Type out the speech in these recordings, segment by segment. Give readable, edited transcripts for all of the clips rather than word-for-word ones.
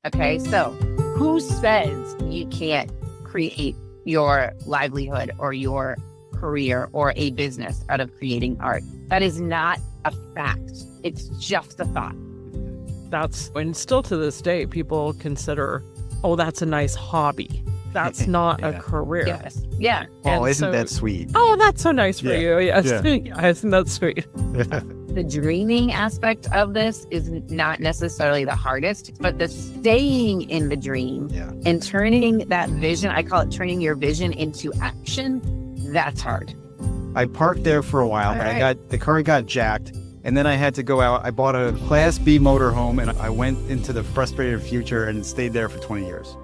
Okay, so who says you can't create your livelihood or your career or a business out of creating art? That is not a fact. It's just a thought. And still to this day, people consider, oh, that's a nice hobby. That's not a career. Yes. Yeah. Oh, isn't that sweet? Oh, that's so nice for you. Yes. Yeah. Isn't that sweet? The dreaming aspect of this is not necessarily the hardest, but the staying in the dream and turning that vision, I call it turning your vision into action, that's hard. I parked there for a while, but the car got jacked, and then I had to go out. I bought a Class B motorhome, and I went into the frustrated future and stayed there for 20 years.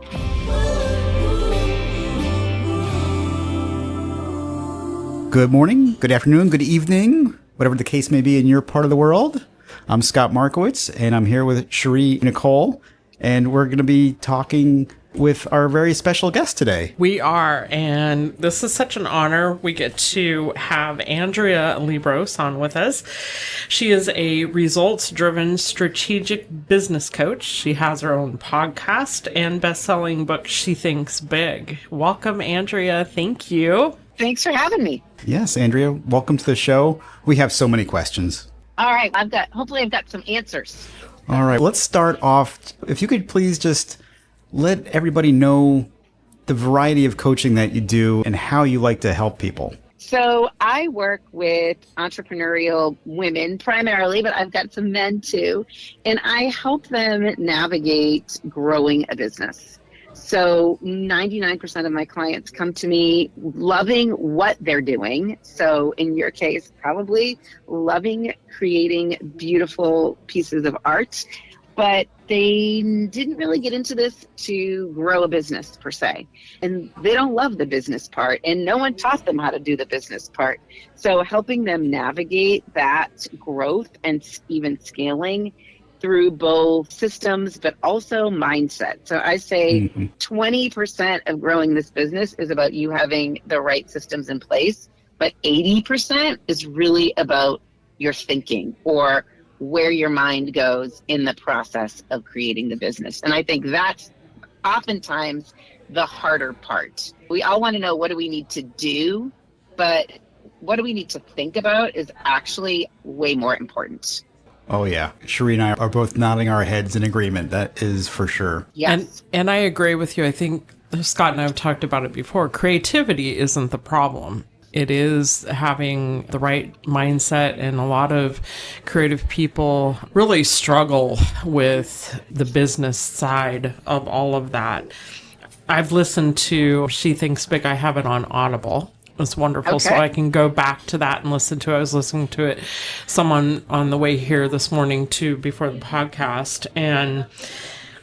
Good morning, good afternoon, good evening, whatever the case may be in your part of the world. I'm Scott Markowitz, and I'm here with Cherie Nicole, and we're going to be talking with our very special guest today. We are, and this is such an honor. We get to have Andrea Liebross on with us. She is a results-driven strategic business coach. She has her own podcast and best-selling book, She Thinks Big. Welcome, Andrea. Thank you. Thanks for having me. Yes, Andrea, welcome to the show. We have so many questions. All right, hopefully I've got some answers. All right, let's start off. If you could please just let everybody know the variety of coaching that you do and how you like to help people. So I work with entrepreneurial women primarily, but I've got some men too, and I help them navigate growing a business. So 99% of my clients come to me loving what they're doing. So in your case, probably loving creating beautiful pieces of art, but they didn't really get into this to grow a business per se. And they don't love the business part, and no one taught them how to do the business part. So helping them navigate that growth and even scaling through both systems, but also mindset. So I say 20% of growing this business is about you having the right systems in place, but 80% is really about your thinking or where your mind goes in the process of creating the business. And I think that's oftentimes the harder part. We all want to know, what do we need to do? But what do we need to think about is actually way more important. Oh, yeah. Cherie and I are both nodding our heads in agreement. That is for sure. Yes. And I agree with you. I think Scott and I have talked about it before. Creativity isn't the problem. It is having the right mindset, and a lot of creative people really struggle with the business side of all of that. I've listened to She Thinks Big. I have it on Audible. It's wonderful. Okay. So I can go back to that and listen to it. I was listening to it, someone on the way here this morning too, before the podcast. And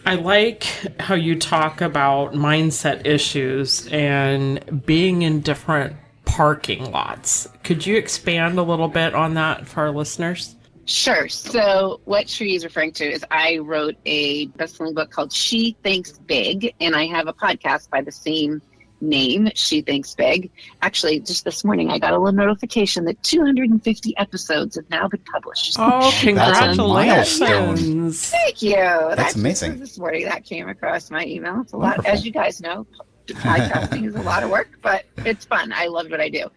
I like how you talk about mindset issues and being in different parking lots. Could you expand a little bit on that for our listeners? Sure. So what Cherie is referring to is I wrote a best-selling book called She Thinks Big, and I have a podcast by the same name, She Thinks Big. Actually, just this morning, I got a little notification that 250 episodes have now been published. Oh, congratulations. Thank you. That's amazing. This morning, that came across my email. It's a lot, as you guys know, podcasting is a lot of work, but it's fun. I love what I do.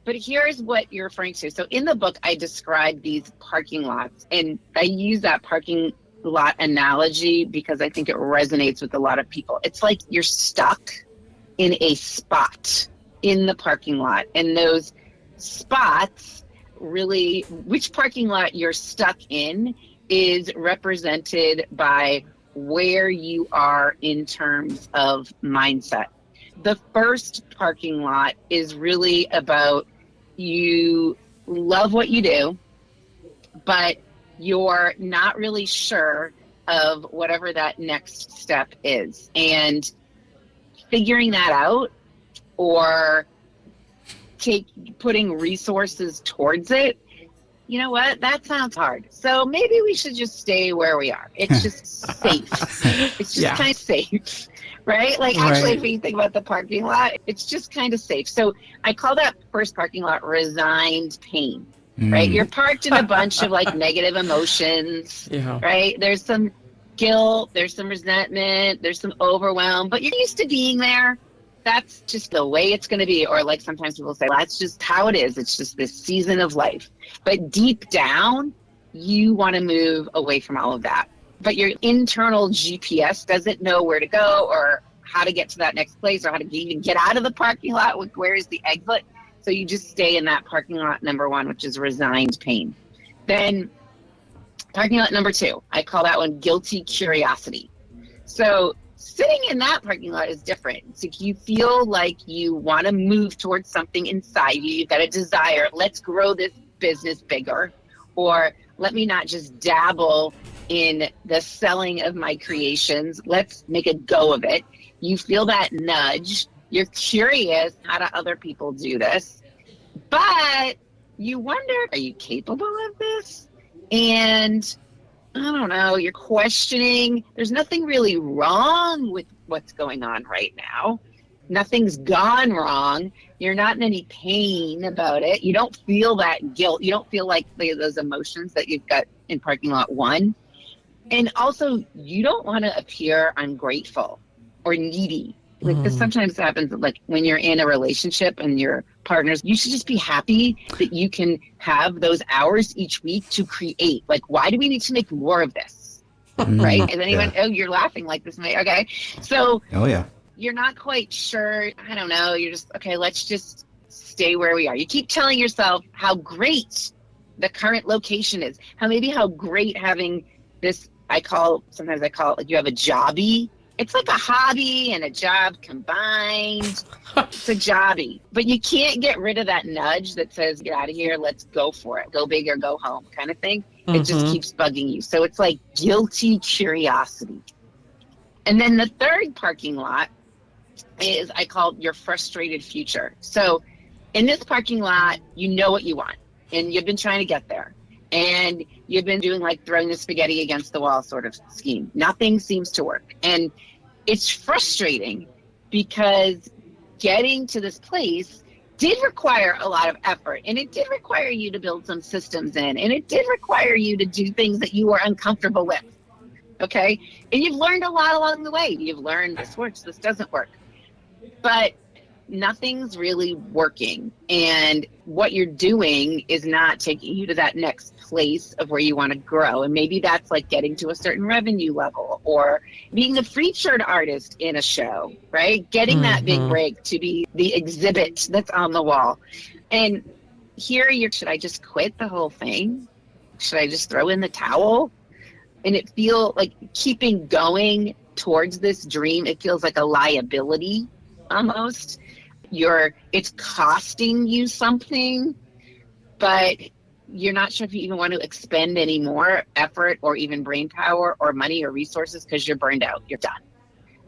But here's what you're referring to. So in the book, I describe these parking lots, and I use that parking lot analogy because I think it resonates with a lot of people. It's like you're stuck in a spot in the parking lot, and those spots really, which parking lot you're stuck in is represented by where you are in terms of mindset. The first parking lot is really about you love what you do, but you're not really sure of whatever that next step is. And figuring that out or putting resources towards it, you know what? That sounds hard. So maybe we should just stay where we are. It's just safe. It's just kind of safe, right? Like actually, if you think about the parking lot, it's just kind of safe. So I call that first parking lot resigned pain, right? You're parked in a bunch of like negative emotions, right? There's some guilt, there's some resentment, there's some overwhelm, but you're used to being there. That's just the way it's going to be. Or like sometimes people say, well, that's just how it is. It's just this season of life. But deep down, you want to move away from all of that. But your internal GPS doesn't know where to go or how to get to that next place or how to even get out of the parking lot. Where is the exit? So you just stay in that parking lot number one, which is resigned pain. Then parking lot number two, I call that one guilty curiosity. So sitting in that parking lot is different. So if you feel like you want to move towards something inside you, you've got a desire, let's grow this business bigger, or let me not just dabble in the selling of my creations, let's make a go of it. You feel that nudge, you're curious, how do other people do this? But you wonder, are you capable of this? And I don't know, you're questioning. There's nothing really wrong with what's going on right now. Nothing's gone wrong. You're not in any pain about it. You don't feel that guilt. You don't feel like those emotions that you've got in parking lot one. And also, you don't want to appear ungrateful or needy. Like this sometimes happens, like when you're in a relationship and your partners, you should just be happy that you can have those hours each week to create. Like, why do we need to make more of this? Right? Is anyone, oh, you're laughing like this. Okay. So you're not quite sure. I don't know. You're just, okay, let's just stay where we are. You keep telling yourself how great the current location is, how great having this, sometimes I call it like you have a jobby. It's like a hobby and a job combined. It's a jobby. But you can't get rid of that nudge that says, get out of here, let's go for it. Go big or go home kind of thing. It just keeps bugging you. So it's like guilty curiosity. And then the third parking lot is I call your frustrated future. So in this parking lot, you know what you want and you've been trying to get there. And you've been doing like throwing the spaghetti against the wall sort of scheme. Nothing seems to work. And it's frustrating because getting to this place did require a lot of effort. And it did require you to build some systems in. And it did require you to do things that you were uncomfortable with. Okay? And you've learned a lot along the way. You've learned this works, this doesn't work. But nothing's really working. And what you're doing is not taking you to that next place of where you want to grow. And maybe that's like getting to a certain revenue level or being the featured artist in a show, right? Getting that big break to be the exhibit that's on the wall. And here should I just quit the whole thing? Should I just throw in the towel? And it feels like keeping going towards this dream, it feels like a liability almost. It's costing you something, but you're not sure if you even want to expend any more effort or even brain power or money or resources because you're burned out. You're done.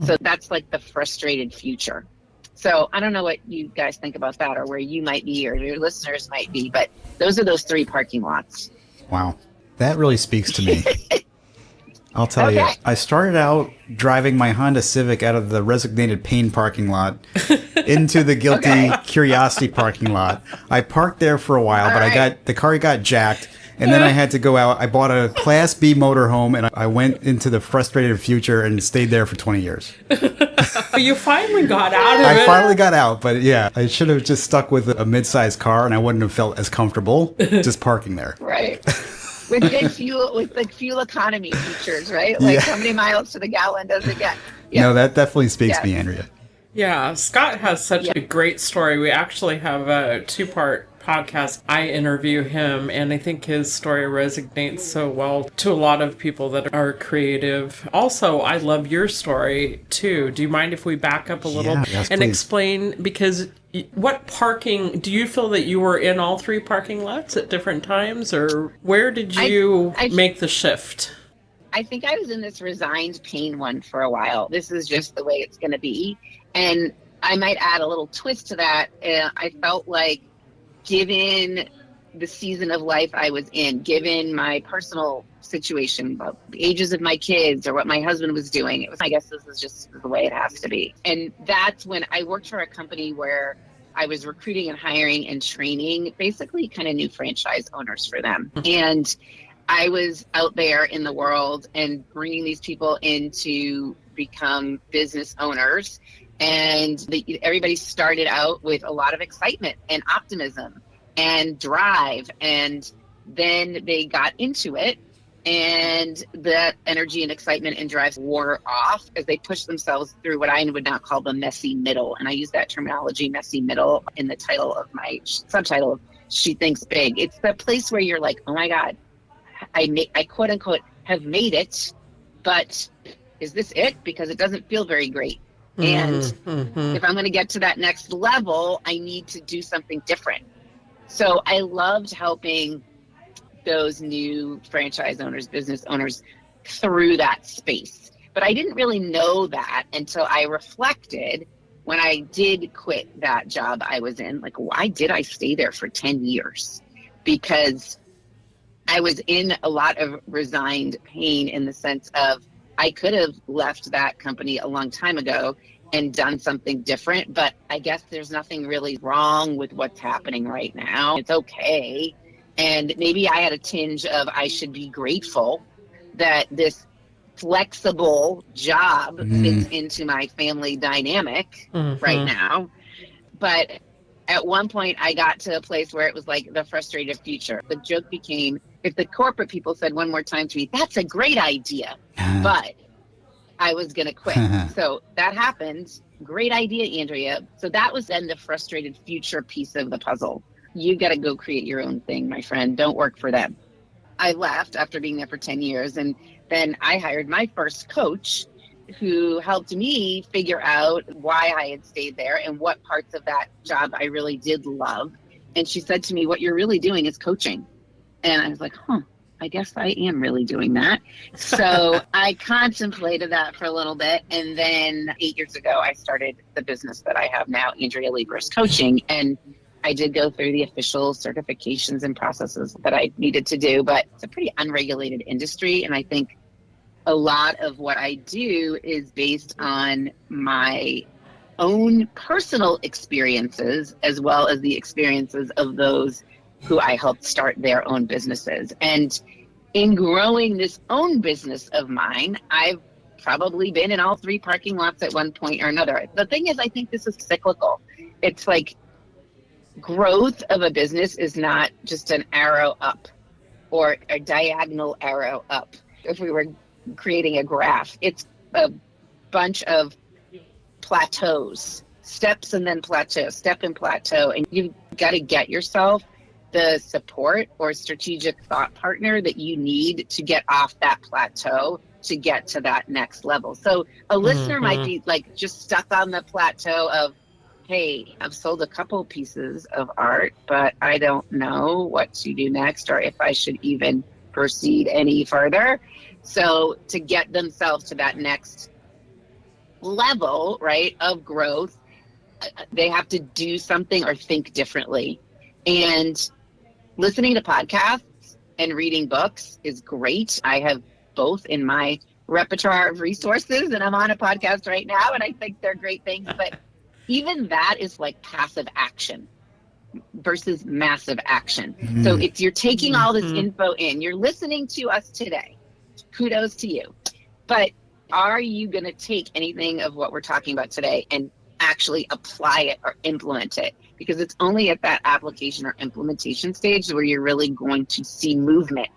So that's like the frustrated future. So I don't know what you guys think about that or where you might be or your listeners might be, but those are those three parking lots. Wow. That really speaks to me. I'll tell you, I started out driving my Honda Civic out of the resignated pain parking lot into the guilty curiosity parking lot. I parked there for a while, but the car got jacked, and then I had to go out. I bought a Class B motorhome, and I went into the frustrated future and stayed there for 20 years. You finally got out of it. I finally got out, but yeah, I should have just stuck with a mid-sized car, and I wouldn't have felt as comfortable just parking there. Right. With good fuel, with like fuel economy features, right? Like how many miles to the gallon does it get? Yeah. No, that definitely speaks to me, Andrea. Yeah, Scott has such a great story. We actually have a 2-part podcast. I interview him, and I think his story resonates so well to a lot of people that are creative. Also, I love your story, too. Do you mind if we back up a little and explain, because what parking, do you feel that you were in all 3 parking lots at different times, or where did you make the shift? I think I was in this resigned pain one for a while. This is just the way it's going to be. And I might add a little twist to that. I felt like given the season of life I was in, given my personal situation, about the ages of my kids or what my husband was doing, I guess this is just the way it has to be. And that's when I worked for a company where I was recruiting and hiring and training basically kind of new franchise owners for them. And I was out there in the world and bringing these people in to become business owners. And everybody started out with a lot of excitement and optimism and drive. And then they got into it. And that energy and excitement and drive wore off as they pushed themselves through what I would now call the messy middle. And I use that terminology, messy middle, in the title of my subtitle of She Thinks Big. It's the place where you're like, oh my God, I quote unquote have made it, but is this it? Because it doesn't feel very great. And if I'm going to get to that next level, I need to do something different. So I loved helping those new franchise owners, business owners through that space. But I didn't really know that until I reflected when I did quit that job I was in. Like, why did I stay there for 10 years? Because I was in a lot of resigned pain in the sense of I could have left that company a long time ago and done something different, but I guess there's nothing really wrong with what's happening right now. It's okay. And maybe I had a tinge of I should be grateful that this flexible job fits into my family dynamic right now. But at one point, I got to a place where it was like the frustrated future. The joke became, if the corporate people said one more time to me, that's a great idea, but I was going to quit. So that happened. Great idea, Andrea. So that was then the frustrated future piece of the puzzle. You got to go create your own thing, my friend. Don't work for them. I left after being there for 10 years. And then I hired my first coach who helped me figure out why I had stayed there and what parts of that job I really did love. And she said to me, what you're really doing is coaching. And I was like, I guess I am really doing that. So I contemplated that for a little bit. And then 8 years ago, I started the business that I have now, Andrea Liebross Coaching. And I did go through the official certifications and processes that I needed to do, but it's a pretty unregulated industry. And I think a lot of what I do is based on my own personal experiences, as well as the experiences of those who I helped start their own businesses. And in growing this own business of mine, I've probably been in all 3 parking lots at one point or another. The thing is, I think this is cyclical. It's like growth of a business is not just an arrow up or a diagonal arrow up. If we were creating a graph, it's a bunch of plateaus, steps and then plateau, step and plateau. And you've got to get yourself the support or strategic thought partner that you need to get off that plateau to get to that next level. So a listener might be like just stuck on the plateau of, hey, I've sold a couple pieces of art, but I don't know what to do next or if I should even proceed any further. So to get themselves to that next level, right, of growth, they have to do something or think differently. And listening to podcasts and reading books is great. I have both in my repertoire of resources, and I'm on a podcast right now, and I think they're great things. But even that is like passive action versus massive action. So if you're taking all this info in, you're listening to us today, kudos to you. But are you going to take anything of what we're talking about today and actually apply it or implement it? Because it's only at that application or implementation stage where you're really going to see movement.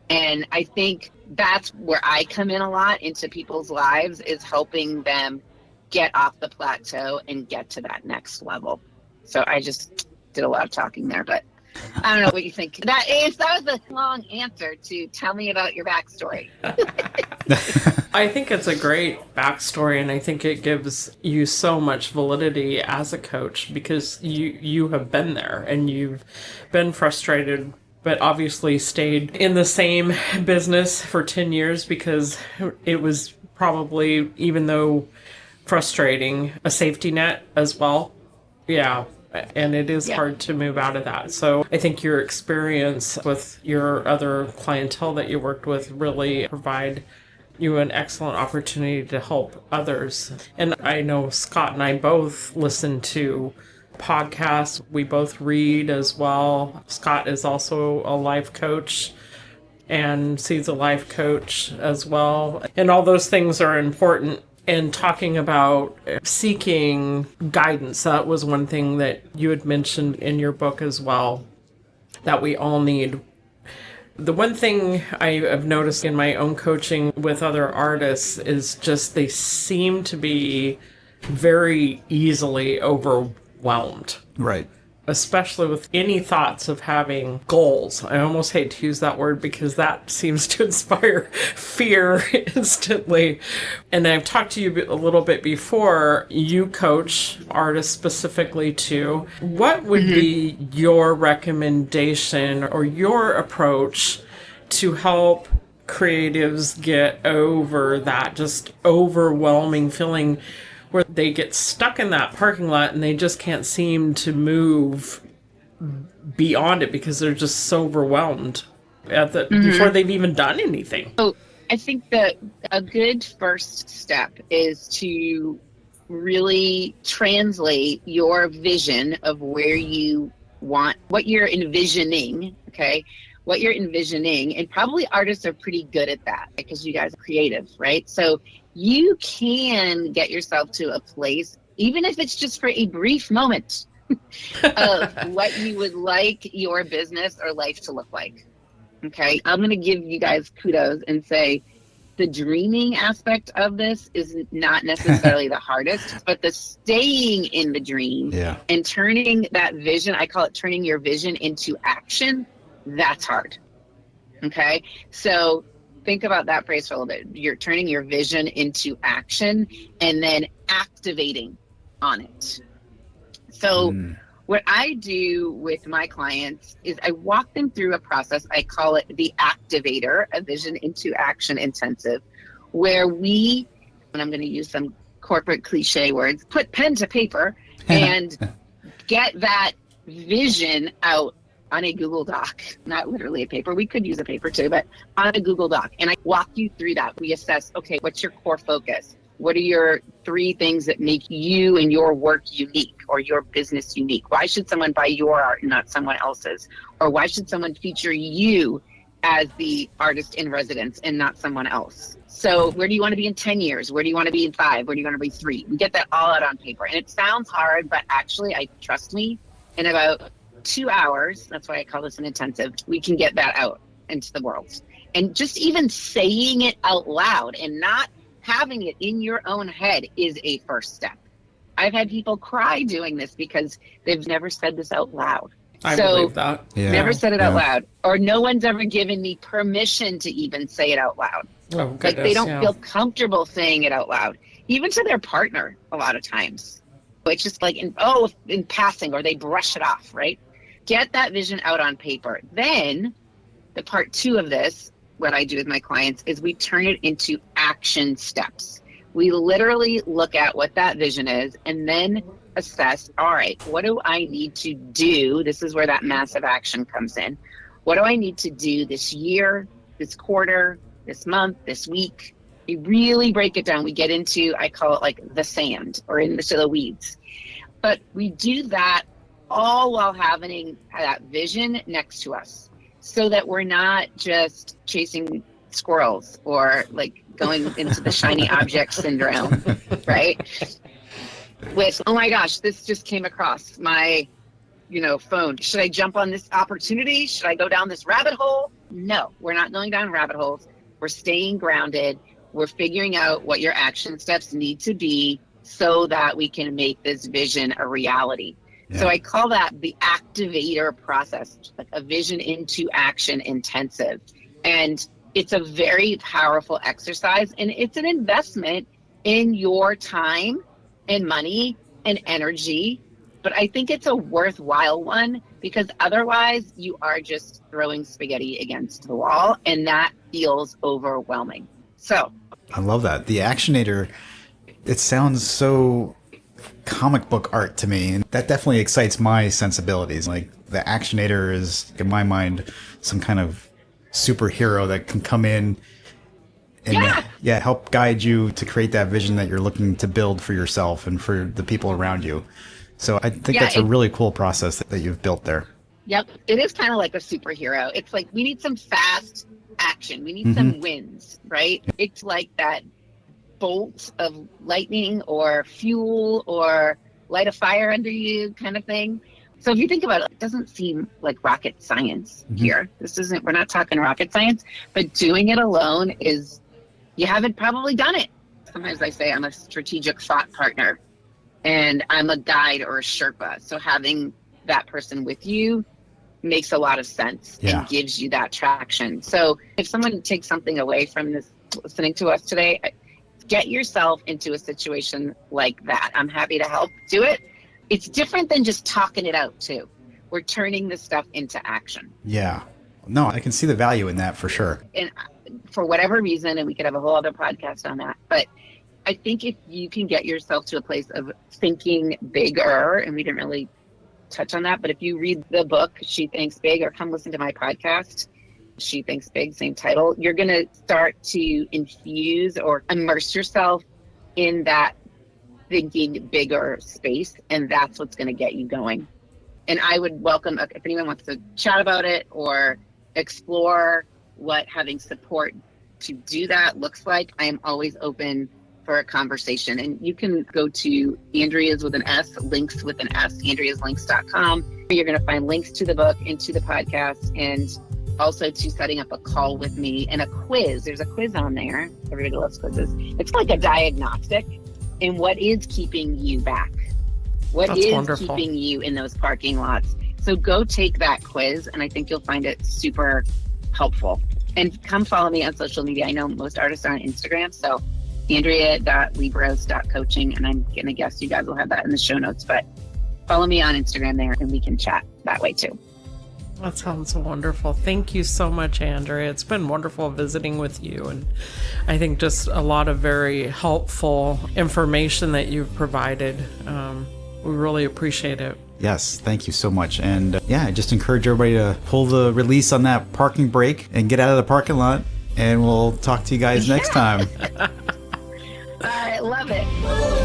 And I think that's where I come in a lot into people's lives, is helping them get off the plateau and get to that next level. So I just did a lot of talking there, but I don't know what you think. That was a long answer to tell me about your backstory. I think it's a great backstory, and I think it gives you so much validity as a coach because you have been there and you've been frustrated, but obviously stayed in the same business for 10 years because it was probably, even though frustrating, a safety net as well. Yeah. And it is hard to move out of that. So I think your experience with your other clientele that you worked with really provide you an excellent opportunity to help others. And I know Scott and I both listen to podcasts. We both read as well. Scott is also a life coach. and she's a life coach as well. And all those things are important. And talking about seeking guidance, that was one thing that you had mentioned in your book as well, that we all need. The one thing I have noticed in my own coaching with other artists is just they seem to be very easily overwhelmed. Right. Especially with any thoughts of having goals. I almost hate to use that word because that seems to inspire fear instantly. And I've talked to you a little bit before. You coach artists specifically too. What would be your recommendation or your approach to help creatives get over that just overwhelming feeling where they get stuck in that parking lot and they just can't seem to move beyond it because they're just so overwhelmed before they've even done anything? So I think that a good first step is to really translate your vision of where you want, what you're envisioning, okay? What you're envisioning, and probably artists are pretty good at that because you guys are creative, right? So you can get yourself to a place, even if it's just for a brief moment, of what you would like your business or life to look like. Okay, I'm going to give you guys kudos and say the dreaming aspect of this is not necessarily the hardest, but the staying in the dream and turning that vision, I call it turning your vision into action, that's hard. Okay, so think about that phrase for a little bit. You're turning your vision into action and then activating on it. So what I do with my clients is I walk them through a process. I call it the Activator, a Vision into Action Intensive, where we, and I'm going to use some corporate cliche words, put pen to paper and get that vision out on a Google Doc, not literally a paper. We could use a paper too, but on a Google Doc. And I walk you through that. We assess, okay, what's your core focus? What are your 3 things that make you and your work unique or your business unique? Why should someone buy your art and not someone else's? Or why should someone feature you as the artist in residence and not someone else? So where do you want to be in 10 years? Where do you want to be in 5? Where do you want to be 3? We get that all out on paper. And it sounds hard, but actually, trust me, in about 2 hours, that's why I call this an intensive, we can get that out into the world. And just even saying it out loud and not having it in your own head is a first step. I've had people cry doing this because they've never said this out loud. I believe that. Yeah. Never said it out loud. Or no one's ever given me permission to even say it out loud. Oh, goodness, like they don't feel comfortable saying it out loud, even to their partner a lot of times. It's just like, in passing, or they brush it off, right? Get that vision out on paper. Then the part 2 of this, what I do with my clients, is we turn it into action steps. We literally look at what that vision is and then assess, all right, what do I need to do? This is where that massive action comes in. What do I need to do this year, this quarter, this month, this week? We really break it down. We get into, I call it like the sand or into the weeds. But we do that all while having that vision next to us, so that we're not just chasing squirrels or like going into the shiny object syndrome, right? With, oh my gosh, this just came across my, phone. Should I jump on this opportunity? Should I go down this rabbit hole? No, we're not going down rabbit holes. We're staying grounded. We're figuring out what your action steps need to be so that we can make this vision a reality. Yeah. So I call that the activator process, like a vision into action intensive. And it's a very powerful exercise, and it's an investment in your time and money and energy. But I think it's a worthwhile one, because otherwise you are just throwing spaghetti against the wall, and that feels overwhelming. So I love that. The Actionator, it sounds so comic book art to me, and that definitely excites my sensibilities. Like, the Actionator is, in my mind, some kind of superhero that can come in and help guide you to create that vision that you're looking to build for yourself and for the people around you. So I think that's a really cool process that you've built there. Yep. It is kind of like a superhero. It's like we need some fast action. We need some wins, right? It's like that bolt of lightning or fuel or light a fire under you kind of thing. So if you think about it, it doesn't seem like rocket science here. We're not talking rocket science, but doing it alone you haven't probably done it. Sometimes I say I'm a strategic thought partner and I'm a guide or a Sherpa. So having that person with you makes a lot of sense and gives you that traction. So if someone takes something away from this, listening to us today, get yourself into a situation like that. I'm happy to help do it. It's different than just talking it out too. We're turning this stuff into action. Yeah. No, I can see the value in that for sure. And for whatever reason, and we could have a whole other podcast on that, but I think if you can get yourself to a place of thinking bigger, and we didn't really touch on that, but if you read the book, She Thinks Big, or come listen to my podcast, She Thinks Big, same title, you're going to start to infuse or immerse yourself in that thinking bigger space, and that's what's going to get you going. And I would welcome, if anyone wants to chat about it or explore what having support to do that looks like, I am always open for a conversation. And you can go to Andrea's with an S, links with an S, andreaslinks.com. You're going to find links to the book and to the podcast, and also to setting up a call with me and a quiz. There's a quiz on there. Everybody loves quizzes. It's like a diagnostic in what is keeping you back. What is keeping you in those parking lots. So go take that quiz, and I think you'll find it super helpful. And come follow me on social media. I know most artists are on Instagram, so Andrea.Liebross.coaching, and I'm going to guess you guys will have that in the show notes, but follow me on Instagram there and we can chat that way too. That sounds wonderful. Thank you so much, Andrea. It's been wonderful visiting with you, and I think just a lot of very helpful information that you've provided. We really appreciate it. Yes, thank you so much. And I just encourage everybody to pull the release on that parking brake and get out of the parking lot, and we'll talk to you guys next time. I love it.